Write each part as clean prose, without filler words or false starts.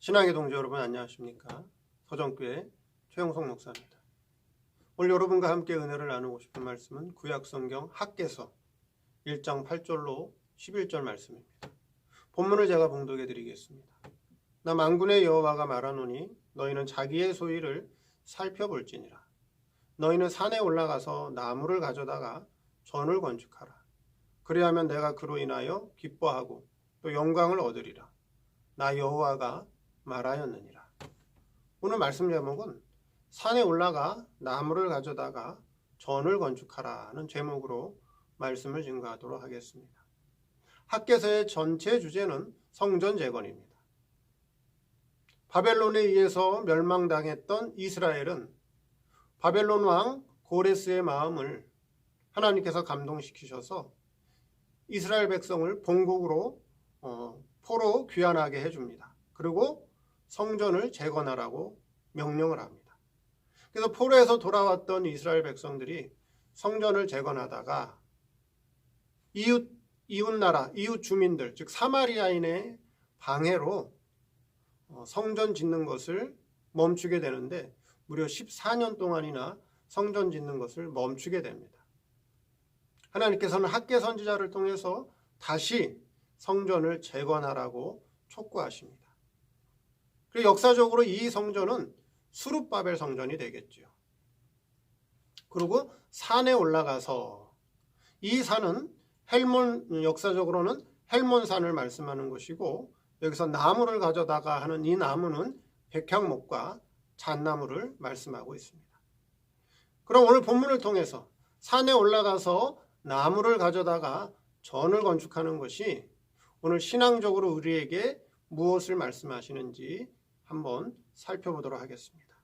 신앙의 동지 여러분 안녕하십니까? 서정교회 최영석 목사입니다. 오늘 여러분과 함께 은혜를 나누고 싶은 말씀은 구약성경 학개서 1장 8절로 11절 말씀입니다. 본문을 제가 봉독해 드리겠습니다. 나 만군의 여호와가 말하노니 너희는 자기의 소유를 살펴볼지니라. 너희는 산에 올라가서 나무를 가져다가 전을 건축하라. 그리하면 내가 그로 인하여 기뻐하고 또 영광을 얻으리라. 나 여호와가 말하였느니라. 오늘 말씀 제목은 산에 올라가 나무를 가져다가 전을 건축하라는 제목으로 말씀을 증거하도록 하겠습니다. 학개서의 전체 주제는 성전 재건입니다. 바벨론에 의해서 멸망당했던 이스라엘은 바벨론 왕 고레스의 마음을 하나님께서 감동시키셔서 이스라엘 백성을 본국으로 포로 귀환하게 해줍니다. 그리고 성전을 재건하라고 명령을 합니다. 그래서 포로에서 돌아왔던 이스라엘 백성들이 성전을 재건하다가 이웃나라, 이웃 주민들, 즉 사마리아인의 방해로 성전 짓는 것을 멈추게 되는데 무려 14년 동안이나 성전 짓는 것을 멈추게 됩니다. 하나님께서는 학개 선지자를 통해서 다시 성전을 재건하라고 촉구하십니다. 그리고 역사적으로 이 성전은 수룹바벨 성전이 되겠죠. 그리고 산에 올라가서 이 산은 역사적으로는 헬몬산을 말씀하는 것이고 여기서 나무를 가져다가 하는 이 나무는 백향목과 잣나무를 말씀하고 있습니다. 그럼 오늘 본문을 통해서 산에 올라가서 나무를 가져다가 전을 건축하는 것이 오늘 신앙적으로 우리에게 무엇을 말씀하시는지 한번 살펴보도록 하겠습니다.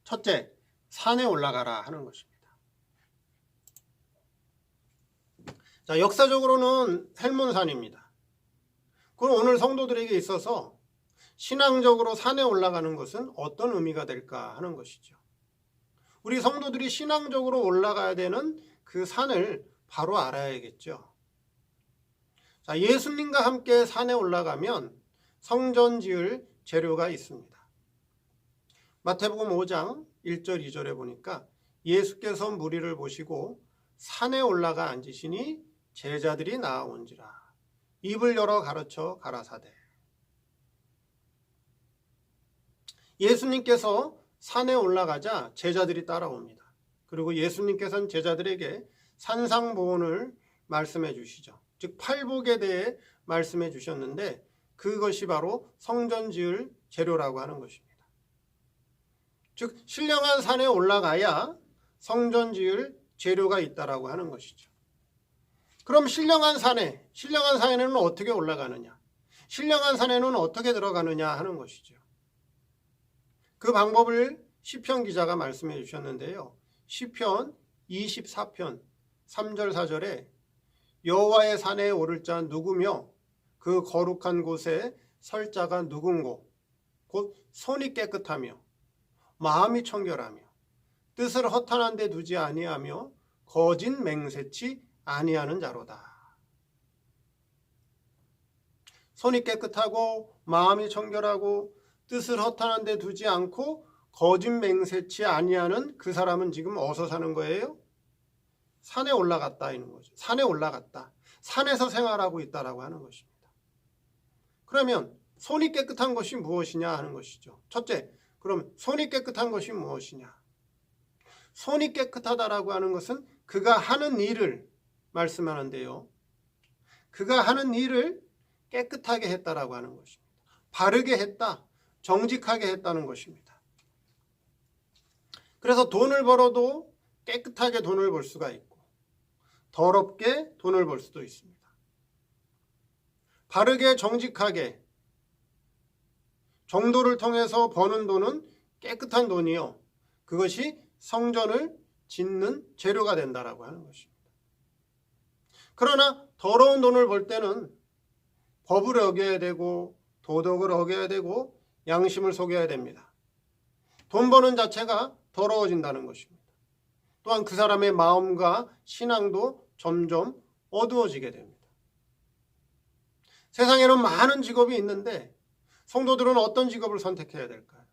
첫째, 산에 올라가라 하는 것입니다. 자, 역사적으로는 헬몬산입니다. 그럼 오늘 성도들에게 있어서 신앙적으로 산에 올라가는 것은 어떤 의미가 될까 하는 것이죠. 우리 성도들이 신앙적으로 올라가야 되는 그 산을 바로 알아야겠죠. 자, 예수님과 함께 산에 올라가면 성전 지을 재료가 있습니다. 마태복음 5장 1절 2절에 보니까 예수께서 무리를 보시고 산에 올라가 앉으시니 제자들이 나아온지라 입을 열어 가르쳐 가라사대. 예수님께서 산에 올라가자 제자들이 따라옵니다. 그리고 예수님께서는 제자들에게 산상보훈을 말씀해 주시죠. 즉 팔복에 대해 말씀해 주셨는데 그것이 바로 성전 지을 재료라고 하는 것입니다. 즉 신령한 산에 올라가야 성전 지을 재료가 있다라고 하는 것이죠. 그럼 신령한 산에는 어떻게 올라가느냐? 신령한 산에는 어떻게 들어가느냐 하는 것이죠. 그 방법을 시편 기자가 말씀해 주셨는데요. 시편 24편 3절 4절에 여호와의 산에 오를 자 누구며 그 거룩한 곳에 설 자가 누군고 곧 손이 깨끗하며 마음이 청결하며 뜻을 허탄한 데 두지 아니하며 거짓 맹세치 아니하는 자로다. 손이 깨끗하고 마음이 청결하고 뜻을 허탄한 데 두지 않고 거짓 맹세치 아니하는 그 사람은 지금 어디서 사는 거예요? 산에 올라갔다 있는 거죠. 산에 올라갔다. 산에서 생활하고 있다라고 하는 것입니다. 그러면 손이 깨끗한 것이 무엇이냐 하는 것이죠. 첫째, 그럼 손이 깨끗한 것이 무엇이냐? 손이 깨끗하다라고 하는 것은 그가 하는 일을 말씀하는데요. 그가 하는 일을 깨끗하게 했다라고 하는 것입니다. 바르게 했다, 정직하게 했다는 것입니다. 그래서 돈을 벌어도 깨끗하게 돈을 벌 수가 있고 더럽게 돈을 벌 수도 있습니다. 바르게 정직하게 정도를 통해서 버는 돈은 깨끗한 돈이요. 그것이 성전을 짓는 재료가 된다라고 하는 것입니다. 그러나 더러운 돈을 벌 때는 법을 어겨야 되고 도덕을 어겨야 되고 양심을 속여야 됩니다. 돈 버는 자체가 더러워진다는 것입니다. 또한 그 사람의 마음과 신앙도 점점 어두워지게 됩니다. 세상에는 많은 직업이 있는데 성도들은 어떤 직업을 선택해야 될까요?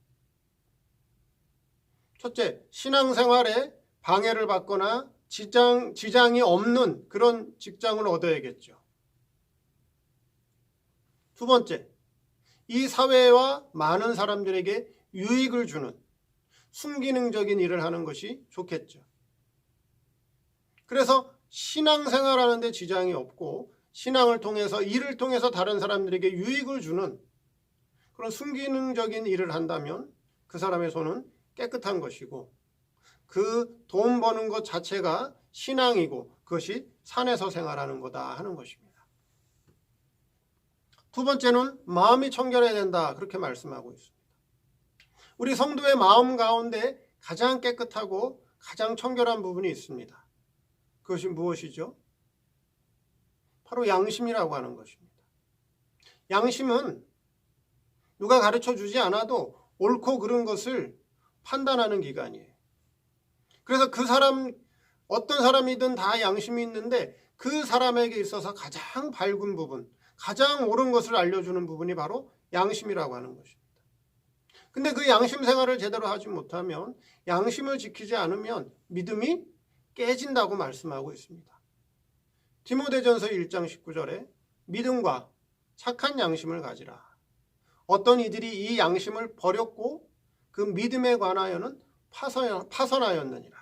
첫째, 신앙생활에 방해를 받거나 지장이 없는 그런 직장을 얻어야겠죠. 두 번째, 이 사회와 많은 사람들에게 유익을 주는 순기능적인 일을 하는 것이 좋겠죠. 그래서 신앙생활하는 데 지장이 없고 신앙을 통해서 일을 통해서 다른 사람들에게 유익을 주는 그런 순기능적인 일을 한다면 그 사람의 손은 깨끗한 것이고 그 돈 버는 것 자체가 신앙이고 그것이 산에서 생활하는 거다 하는 것입니다. 두 번째는 마음이 청결해야 된다 그렇게 말씀하고 있습니다. 우리 성도의 마음 가운데 가장 깨끗하고 가장 청결한 부분이 있습니다. 그것이 무엇이죠? 바로 양심이라고 하는 것입니다. 양심은 누가 가르쳐 주지 않아도 옳고 그른 것을 판단하는 기관이에요. 그래서 그 사람, 어떤 사람이든 다 양심이 있는데 그 사람에게 있어서 가장 밝은 부분, 가장 옳은 것을 알려주는 부분이 바로 양심이라고 하는 것입니다. 근데 그 양심 생활을 제대로 하지 못하면, 양심을 지키지 않으면 믿음이 깨진다고 말씀하고 있습니다. 디모데전서 1장 19절에 믿음과 착한 양심을 가지라. 어떤 이들이 이 양심을 버렸고 그 믿음에 관하여는 파선하였느니라.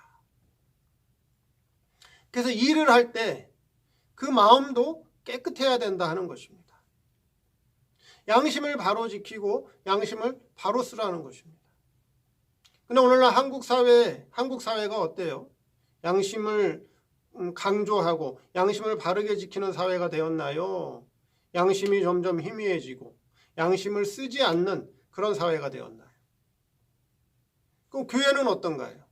그래서 일을 할 때 그 마음도 깨끗해야 된다 하는 것입니다. 양심을 바로 지키고 양심을 바로 쓰라는 것입니다. 근데 오늘날 한국 사회가 어때요? 양심을 강조하고 양심을 바르게 지키는 사회가 되었나요? 양심이 점점 희미해지고 양심을 쓰지 않는 그런 사회가 되었나요? 그럼 교회는 어떤가요?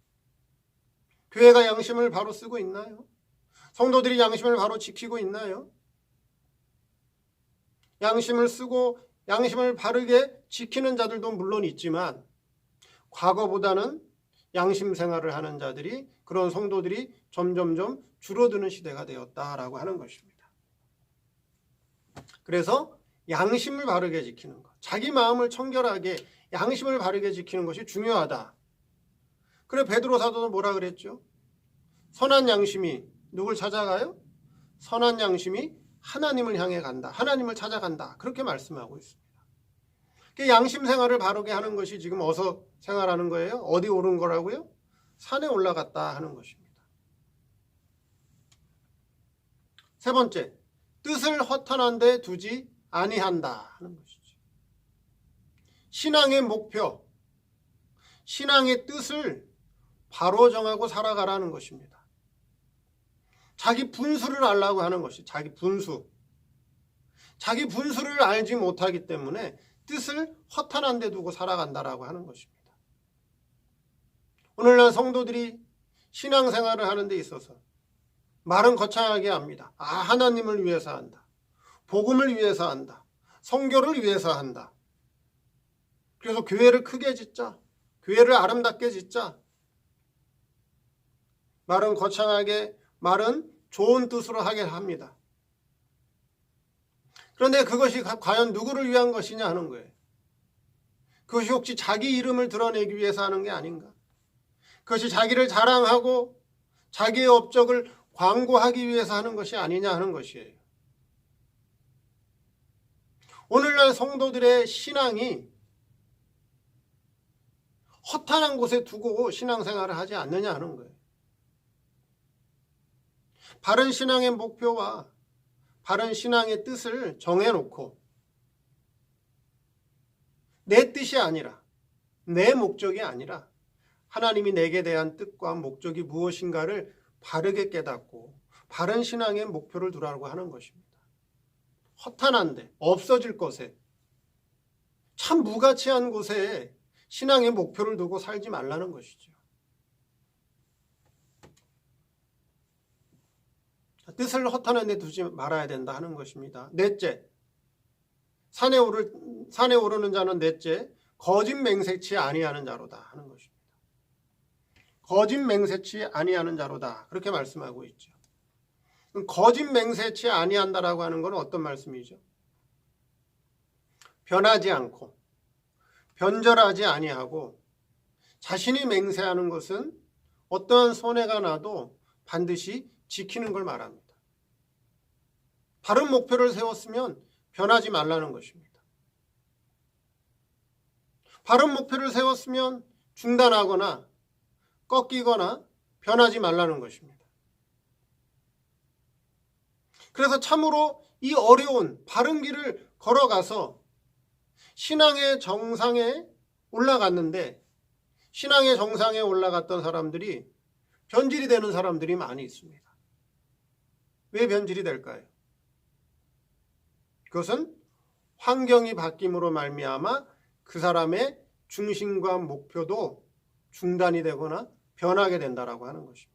교회가 양심을 바로 쓰고 있나요? 성도들이 양심을 바로 지키고 있나요? 양심을 쓰고 양심을 바르게 지키는 자들도 물론 있지만 과거보다는 양심 생활을 하는 자들이, 그런 성도들이 점점점 줄어드는 시대가 되었다라고 하는 것입니다. 그래서 양심을 바르게 지키는 것, 자기 마음을 청결하게 양심을 바르게 지키는 것이 중요하다. 그래 베드로 사도는 뭐라 그랬죠? 선한 양심이 누굴 찾아가요? 선한 양심이 하나님을 향해 간다. 하나님을 찾아간다. 그렇게 말씀하고 있습니다. 양심 생활을 바르게 하는 것이 지금 어디서 생활하는 거예요? 어디 오른 거라고요? 산에 올라갔다 하는 것입니다. 세 번째, 뜻을 허탄한 데 두지 아니한다 하는 것이죠. 신앙의 목표, 신앙의 뜻을 바로 정하고 살아가라는 것입니다. 자기 분수를 알라고 하는 것이 자기 분수. 자기 분수를 알지 못하기 때문에 뜻을 허탄한 데 두고 살아간다라고 하는 것입니다. 오늘날 성도들이 신앙생활을 하는 데 있어서 말은 거창하게 합니다. 하나님을 위해서 한다. 복음을 위해서 한다. 선교를 위해서 한다. 그래서 교회를 크게 짓자. 교회를 아름답게 짓자. 말은 거창하게, 말은 좋은 뜻으로 하게 합니다. 그런데 그것이 과연 누구를 위한 것이냐 하는 거예요. 그것이 혹시 자기 이름을 드러내기 위해서 하는 게 아닌가? 그것이 자기를 자랑하고 자기의 업적을 광고하기 위해서 하는 것이 아니냐 하는 것이에요. 오늘날 성도들의 신앙이 허탄한 곳에 두고 신앙생활을 하지 않느냐 하는 거예요. 바른 신앙의 목표와 바른 신앙의 뜻을 정해놓고 내 뜻이 아니라, 내 목적이 아니라 하나님이 내게 대한 뜻과 목적이 무엇인가를 바르게 깨닫고 바른 신앙의 목표를 두라고 하는 것입니다. 허탄한데, 없어질 것에, 참 무가치한 곳에 신앙의 목표를 두고 살지 말라는 것이죠. 뜻을 허탄한 데 두지 말아야 된다 하는 것입니다. 넷째, 산에 오르는 자는 넷째, 거짓 맹세치 아니하는 자로다 하는 것입니다. 거짓 맹세치 아니하는 자로다 그렇게 말씀하고 있죠. 거짓 맹세치 아니한다라고 하는 건 어떤 말씀이죠? 변하지 않고 변절하지 아니하고 자신이 맹세하는 것은 어떠한 손해가 나도 반드시 지키는 걸 말합니다. 다른 목표를 세웠으면 변하지 말라는 것입니다. 바른 목표를 세웠으면 중단하거나 꺾이거나 변하지 말라는 것입니다. 그래서 참으로 이 어려운 바른 길을 걸어가서 신앙의 정상에 올라갔는데 신앙의 정상에 올라갔던 사람들이 변질이 되는 사람들이 많이 있습니다. 왜 변질이 될까요? 그것은 환경이 바뀜으로 말미암아 그 사람의 중심과 목표도 중단이 되거나 변하게 된다라고 하는 것입니다.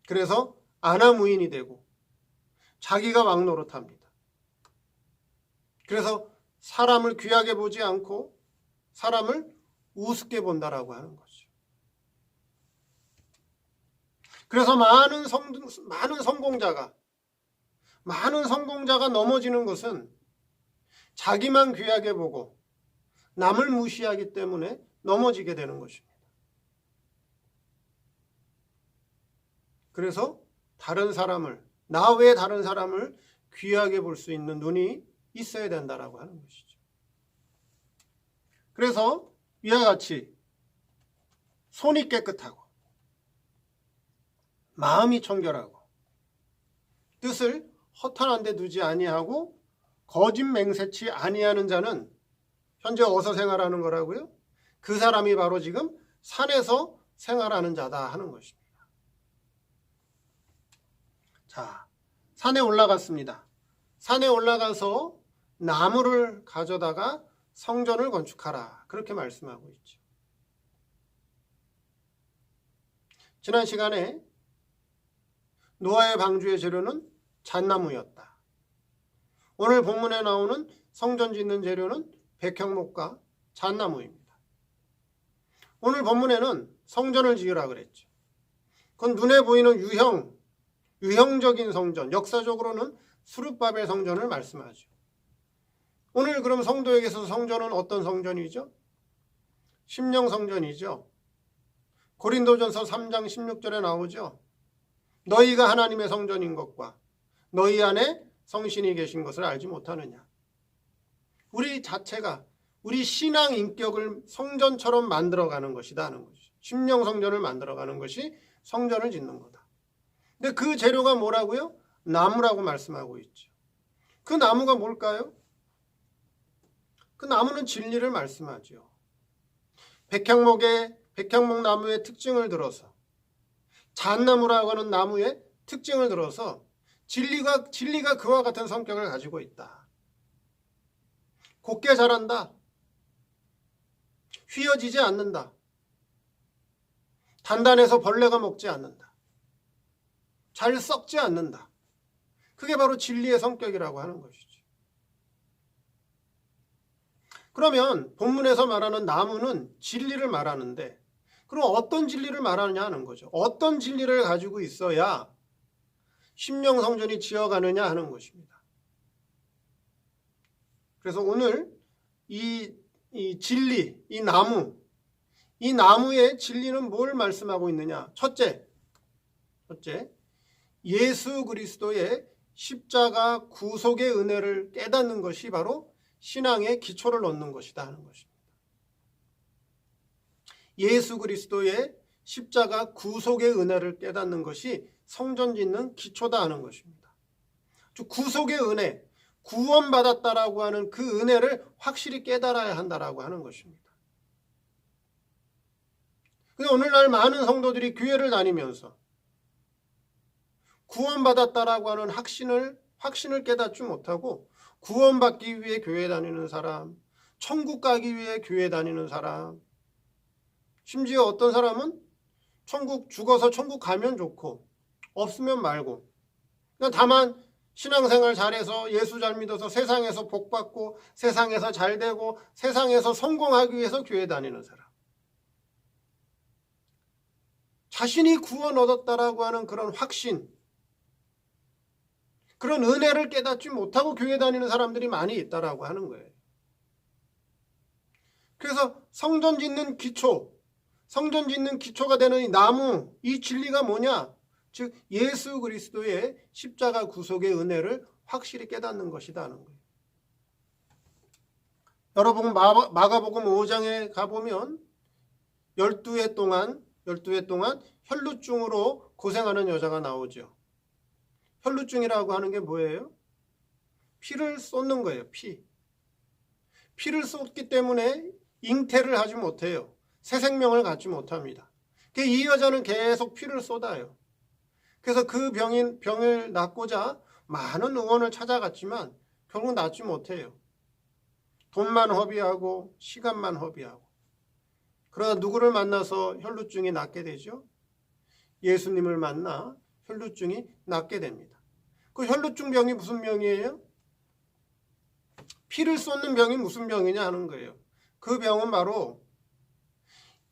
그래서 아나무인이 되고 자기가 왕노릇합니다. 그래서 사람을 귀하게 보지 않고 사람을 우습게 본다라고 하는 거죠. 그래서 많은 성공자가 넘어지는 것은 자기만 귀하게 보고 남을 무시하기 때문에 넘어지게 되는 것입니다. 그래서 나 외에 다른 사람을 귀하게 볼 수 있는 눈이 있어야 된다라고 하는 것이죠. 그래서 이와 같이 손이 깨끗하고 마음이 청결하고 뜻을 허탄한 데 두지 아니하고 거짓 맹세치 아니하는 자는 현재 어디서 생활하는 거라고요? 그 사람이 바로 지금 산에서 생활하는 자다 하는 것입니다. 자, 산에 올라갔습니다. 산에 올라가서 나무를 가져다가 성전을 건축하라. 그렇게 말씀하고 있죠. 지난 시간에 노아의 방주의 재료는 잣나무였다. 오늘 본문에 나오는 성전 짓는 재료는 백향목과 잣나무입니다. 오늘 본문에는 성전을 지으라 그랬죠. 그건 눈에 보이는 유형적인 성전, 역사적으로는 수룹바벨 성전을 말씀하죠. 오늘 그럼 성도에게서 성전은 어떤 성전이죠? 심령 성전이죠. 고린도전서 3장 16절에 나오죠. 너희가 하나님의 성전인 것과 너희 안에 성신이 계신 것을 알지 못하느냐. 우리 자체가 우리 신앙 인격을 성전처럼 만들어가는 것이다 하는 것이죠. 심령 성전을 만들어가는 것이 성전을 짓는 거다. 근데 그 재료가 뭐라고요? 나무라고 말씀하고 있죠. 그 나무가 뭘까요? 그 나무는 진리를 말씀하죠. 백향목 나무의 특징을 들어서 잣나무라고 하는 나무의 특징을 들어서 진리가 그와 같은 성격을 가지고 있다. 곱게 자란다. 휘어지지 않는다. 단단해서 벌레가 먹지 않는다. 잘 썩지 않는다. 그게 바로 진리의 성격이라고 하는 것이죠. 그러면 본문에서 말하는 나무는 진리를 말하는데 그럼 어떤 진리를 말하느냐 하는 거죠. 어떤 진리를 가지고 있어야 심령 성전이 지어가느냐 하는 것입니다. 그래서 오늘 이 진리, 이 나무의 진리는 뭘 말씀하고 있느냐. 첫째, 예수 그리스도의 십자가 구속의 은혜를 깨닫는 것이 바로 신앙의 기초를 놓는 것이다 하는 것입니다. 예수 그리스도의 십자가 구속의 은혜를 깨닫는 것이 성전 짓는 기초다 하는 것입니다. 구속의 은혜, 구원받았다라고 하는 그 은혜를 확실히 깨달아야 한다라고 하는 것입니다. 근데 오늘날 많은 성도들이 교회를 다니면서 구원받았다라고 하는 확신을 깨닫지 못하고 구원받기 위해 교회 다니는 사람, 천국 가기 위해 교회 다니는 사람, 심지어 어떤 사람은 죽어서 천국 가면 좋고 없으면 말고 그냥 다만 신앙생활 잘해서 예수 잘 믿어서 세상에서 복받고 세상에서 잘되고 세상에서 성공하기 위해서 교회 다니는 사람, 자신이 구원 얻었다라고 하는 그런 확신, 그런 은혜를 깨닫지 못하고 교회 다니는 사람들이 많이 있다라고 하는 거예요. 그래서 성전 짓는 기초가 되는 이 나무, 이 진리가 뭐냐? 즉 예수 그리스도의 십자가 구속의 은혜를 확실히 깨닫는 것이다 하는 거예요. 여러분 마가복음 5장에 가보면 12해 동안 혈루증으로 고생하는 여자가 나오죠. 혈루증이라고 하는 게 뭐예요? 피를 쏟는 거예요. 피를 쏟기 때문에 잉태를 하지 못해요. 새 생명을 갖지 못합니다. 이 여자는 계속 피를 쏟아요. 그래서 그 병을 낫고자 많은 의원을 찾아갔지만 결국 낫지 못해요. 돈만 허비하고 시간만 허비하고. 그러나 누구를 만나서 혈루증이 낫게 되죠? 예수님을 만나 혈루증이 낫게 됩니다. 그 혈루증 병이 무슨 병이에요? 피를 쏟는 병이 무슨 병이냐 하는 거예요. 그 병은 바로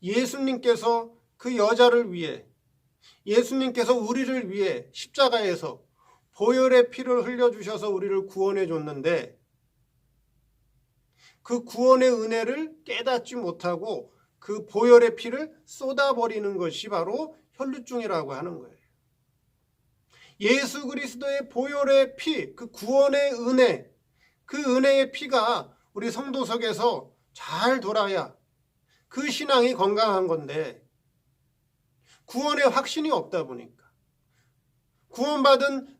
예수님께서 그 여자를 위해, 예수님께서 우리를 위해 십자가에서 보혈의 피를 흘려주셔서 우리를 구원해 줬는데 그 구원의 은혜를 깨닫지 못하고 그 보혈의 피를 쏟아버리는 것이 바로 혈루증이라고 하는 거예요. 예수 그리스도의 보혈의 피, 그 구원의 은혜, 그 은혜의 피가 우리 성도 속에서 잘 돌아야 그 신앙이 건강한 건데 구원의 확신이 없다 보니까 구원받은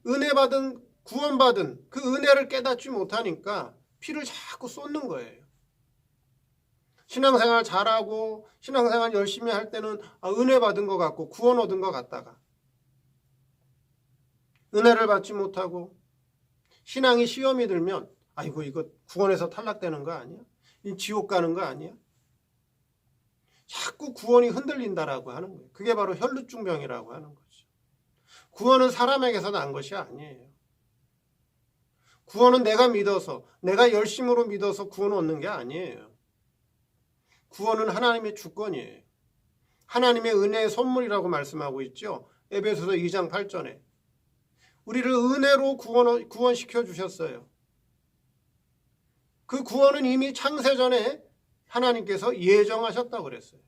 그 은혜를 깨닫지 못하니까 피를 자꾸 쏟는 거예요. 신앙생활 잘하고 신앙생활 열심히 할 때는 은혜 받은 것 같고 구원 얻은 것 같다가 은혜를 받지 못하고 신앙이 시험이 들면 아이고 이거 구원에서 탈락되는 거 아니야? 지옥 가는 거 아니야? 자꾸 구원이 흔들린다라고 하는 거예요. 그게 바로 혈루증병이라고 하는 거죠. 구원은 사람에게서 난 것이 아니에요. 구원은 내가 열심으로 믿어서 구원 얻는 게 아니에요. 구원은 하나님의 주권이에요. 하나님의 은혜의 선물이라고 말씀하고 있죠. 에베소서 2장 8절에. 우리를 은혜로 구원시켜 주셨어요. 그 구원은 이미 창세전에 하나님께서 예정하셨다고 그랬어요.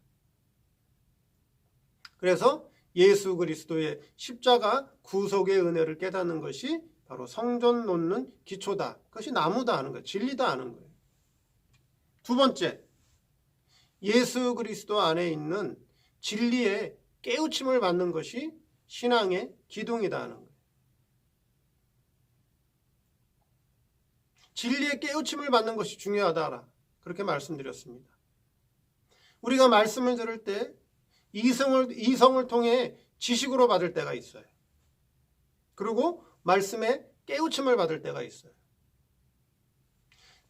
그래서 예수 그리스도의 십자가 구속의 은혜를 깨닫는 것이 바로 성전 놓는 기초다. 그것이 나무다 하는 거예요. 진리다 하는 거예요. 두 번째, 예수 그리스도 안에 있는 진리의 깨우침을 받는 것이 신앙의 기둥이다 하는 거예요. 진리의 깨우침을 받는 것이 중요하다. 그렇게 말씀드렸습니다. 우리가 말씀을 들을 때 이성을 통해 지식으로 받을 때가 있어요. 그리고 말씀에 깨우침을 받을 때가 있어요.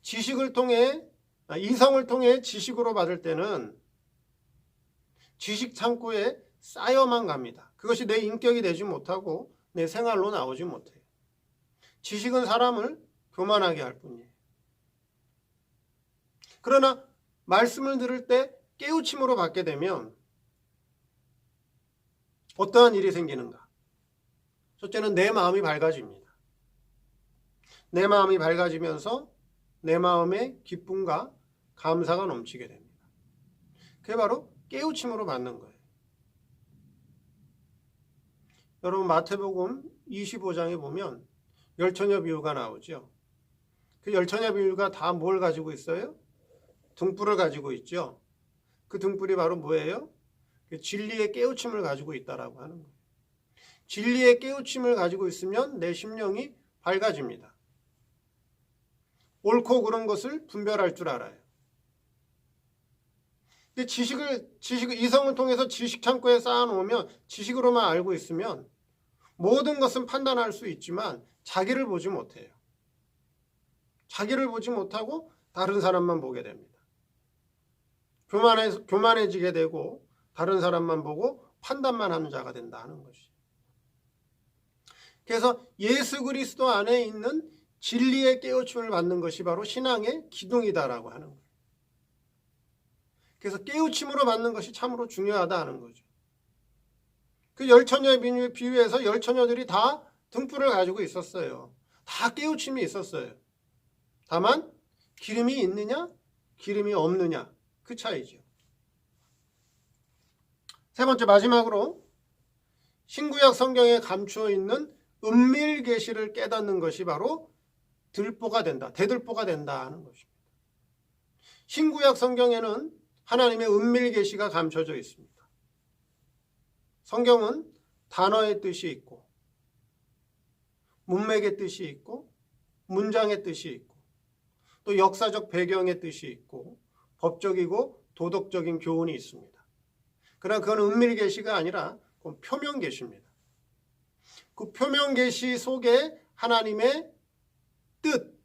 이성을 통해 지식으로 받을 때는 지식 창고에 쌓여만 갑니다. 그것이 내 인격이 되지 못하고 내 생활로 나오지 못해요. 지식은 사람을 교만하게 할 뿐이에요. 그러나 말씀을 들을 때 깨우침으로 받게 되면 어떠한 일이 생기는가? 첫째는 내 마음이 밝아집니다. 내 마음이 밝아지면서 내 마음에 기쁨과 감사가 넘치게 됩니다. 그게 바로 깨우침으로 받는 거예요. 여러분 마태복음 25장에 보면 열처녀 비유가 나오죠. 그 열처녀 비유가 다 뭘 가지고 있어요? 등불을 가지고 있죠. 그 등불이 바로 뭐예요? 진리의 깨우침을 가지고 있다라고 하는 거예요. 진리의 깨우침을 가지고 있으면 내 심령이 밝아집니다. 옳고 그른 것을 분별할 줄 알아요. 근데 이성을 통해서 지식 창고에 쌓아놓으면 지식으로만 알고 있으면 모든 것은 판단할 수 있지만 자기를 보지 못해요. 자기를 보지 못하고 다른 사람만 보게 됩니다. 교만해지게 되고 다른 사람만 보고 판단만 하는 자가 된다 하는 것이. 그래서 예수 그리스도 안에 있는 진리의 깨우침을 받는 것이 바로 신앙의 기둥이다라고 하는 거예요. 그래서 깨우침으로 받는 것이 참으로 중요하다 하는 거죠. 그 열처녀의 비유에서 열처녀들이 다 등불을 가지고 있었어요. 다 깨우침이 있었어요. 다만 기름이 있느냐 기름이 없느냐 그 차이죠. 세 번째 마지막으로 신구약 성경에 감추어 있는 은밀 계시를 깨닫는 것이 바로 들보가 된다, 대들보가 된다 하는 것입니다. 신구약 성경에는 하나님의 은밀 계시가 감춰져 있습니다. 성경은 단어의 뜻이 있고 문맥의 뜻이 있고 문장의 뜻이 있고 또 역사적 배경의 뜻이 있고 법적이고 도덕적인 교훈이 있습니다. 그러나 그건 은밀 계시가 아니라 그건 표명 계시입니다. 그 표명 계시 속에 하나님의 뜻,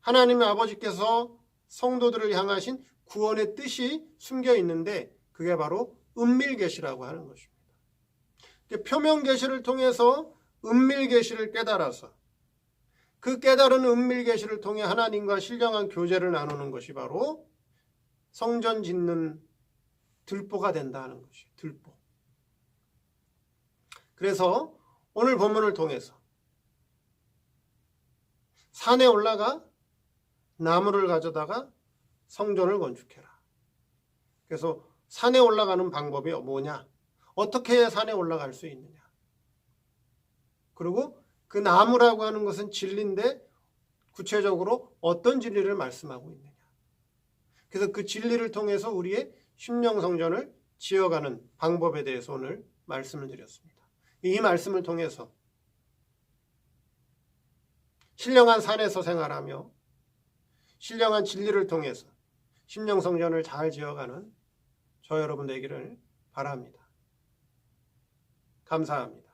하나님의 아버지께서 성도들을 향하신 구원의 뜻이 숨겨 있는데 그게 바로 은밀 계시라고 하는 것입니다. 표명 계시를 통해서 은밀 계시를 깨달아서 그 깨달은 은밀 계시를 통해 하나님과 신령한 교제를 나누는 것이 바로 성전 짓는 들보가 된다는 것이에요. 들보. 그래서 오늘 본문을 통해서 산에 올라가 나무를 가져다가 성전을 건축해라. 그래서 산에 올라가는 방법이 뭐냐? 어떻게 해야 산에 올라갈 수 있느냐? 그리고 그 나무라고 하는 것은 진리인데 구체적으로 어떤 진리를 말씀하고 있느냐? 그래서 그 진리를 통해서 우리의 심령 성전을 지어가는 방법에 대해서 오늘 말씀을 드렸습니다. 이 말씀을 통해서 신령한 산에서 생활하며 신령한 진리를 통해서 심령 성전을 잘 지어가는 저 여러분 되기를 바랍니다. 감사합니다.